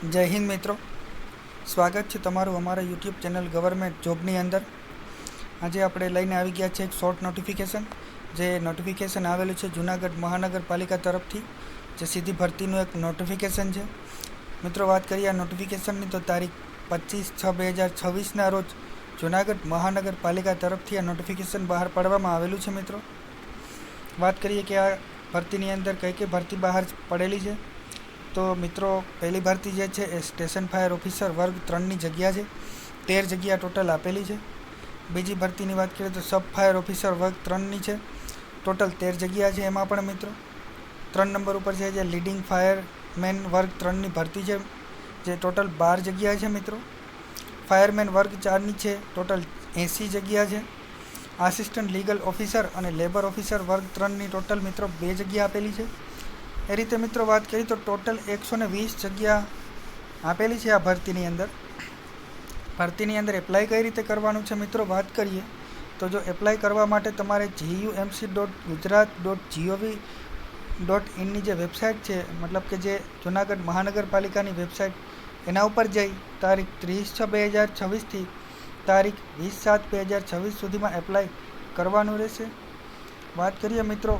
જય હિન્દ મિત્રો, સ્વાગત છે તમારું અમારા યુટ્યુબ ચેનલ ગવર્મેન્ટ જોબની અંદર. આજે આપણે લઈને આવી ગયા છે એક શોર્ટ નોટિફિકેશન. જે નોટિફિકેશન આવેલું છે જૂનાગઢ મહાનગરપાલિકા તરફથી, જે સીધી ભરતીનું એક નોટિફિકેશન છે. મિત્રો, વાત કરીએ આ નોટિફિકેશનની તો તારીખ 25/6/2026ના રોજ જૂનાગઢ મહાનગરપાલિકા તરફથી આ નોટિફિકેશન બહાર પાડવામાં આવેલું છે. મિત્રો, વાત કરીએ કે આ ભરતીની અંદર કઈ કઈ ભરતી બહાર પડેલી છે. તો મિત્રો, પહેલી ભરતી જે છે એ સ્ટેશન ફાયર ઓફિસર વર્ગ 3ની જગ્યા છે. 13 જગ્યા ટોટલ આપેલી છે. બીજી ભરતીની વાત કરીએ તો સબ ફાયર ઓફિસર વર્ગ 3ની છે. ટોટલ 13 જગ્યા છે. એમાં પણ મિત્રો 3 નંબર ઉપર છે જે લીડિંગ ફાયરમેન વર્ગ 3ની ભરતી છે, જે ટોટલ 12 જગ્યા છે. મિત્રો, ફાયરમેન વર્ગ 4ની છે, ટોટલ 80 જગ્યા છે. આસિસ્ટન્ટ લીગલ ઓફિસર અને લેબર ઓફિસર વર્ગ 3ની ટોટલ મિત્રો 2 જગ્યા આપેલી છે. એ રીતે મિત્રો વાત કરીએ તો ટોટલ 120 જગ્યા આપેલી છે આ ભરતીની અંદર. ભરતીની અંદર એપ્લાય કઈ રીતે કરવાનું છે મિત્રો, વાત કરીએ તો જો એપ્લાય કરવા માટે તમારે gumc.gujarat.gov.in જે વેબસાઇટ છે, મતલબ કે જે જૂનાગઢ મહાનગરપાલિકાની વેબસાઇટ, એના ઉપર જઈ તારીખ 30/6/2026થી તારીખ 20/7/2026 સુધીમાં એપ્લાય કરવાનું રહેશે. વાત કરીએ મિત્રો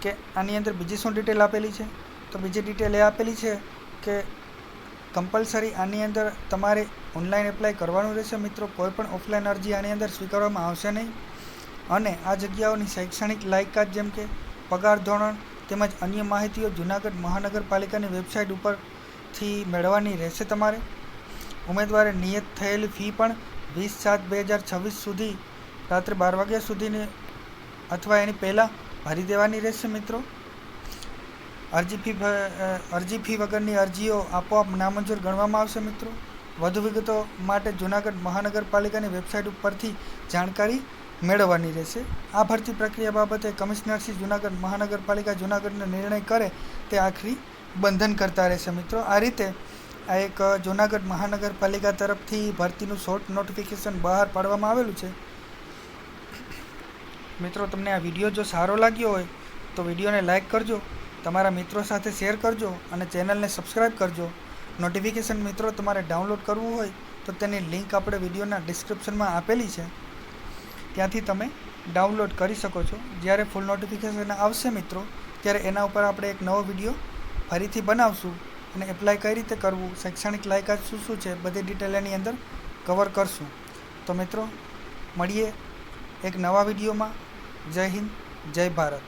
કે આની અંદર બીજી શું ડિટેલ આપેલી છે, તો બીજી ડિટેલ એ આપેલી છે કે કમ્પલસરી આની અંદર તમારે ઓનલાઈન એપ્લાય કરવાનું રહેશે. મિત્રો, કોઈ પણ ઓફલાઈન અરજી આની અંદર સ્વીકારવામાં આવશે નહીં. અને આ જગ્યાઓની શૈક્ષણિક લાયકાત જેમ કે પગાર ધોરણ તેમજ અન્ય માહિતીઓ જૂનાગઢ મહાનગરપાલિકાની વેબસાઇટ ઉપરથી મેળવવાની રહેશે. તમારે ઉમેદવારે નિયત થયેલી ફી પણ 20/7/2026 સુધી રાત્રે 12 વાગ્યા સુધીની અથવા એની પહેલાં ભરી દેવાની રહેશે. મિત્રો, અરજી ફી વગરની અરજીઓ આપોઆપ નામંજૂર ગણવામાં આવશે. મિત્રો, વધુ વિગતો માટે જૂનાગઢ મહાનગરપાલિકાની વેબસાઇટ ઉપરથી જાણકારી મેળવવાની રહેશે. આ ભરતી પ્રક્રિયા બાબતે કમિશનર શ્રી જૂનાગઢ મહાનગરપાલિકા જૂનાગઢનો નિર્ણય કરે તે આખરી બંધન કરતા રહેશે. મિત્રો, આ રીતે આ એક જૂનાગઢ મહાનગરપાલિકા તરફથી ભરતીનું શોર્ટ નોટિફિકેશન બહાર પાડવામાં આવેલું છે. મિત્રો, તમને આ વિડીયો જો સારો લાગ્યો હોય તો વિડીયોને લાઇક કરજો, તમારા મિત્રો સાથે શેર કરજો અને ચેનલને સબસ્ક્રાઈબ કરજો. નોટિફિકેશન મિત્રો તમારે ડાઉનલોડ કરવું હોય તો તેની લિંક આપણે વિડીયોના ડિસ્ક્રિપ્શનમાં આપેલી છે, ત્યાંથી તમે ડાઉનલોડ કરી શકો છો. જ્યારે ફૂલ નોટિફિકેશન આવશે મિત્રો, ત્યારે એના ઉપર આપણે એક નવો વિડીયો ફરીથી બનાવશું અને એપ્લાય કઈ રીતે કરવું, શૈક્ષણિક લાયકાત શું શું છે, બધી ડિટેલ એની અંદર કવર કરશું. તો મિત્રો, મળીએ એક નવા વિડીયોમાં. જય હિન્દ, જય ભારત.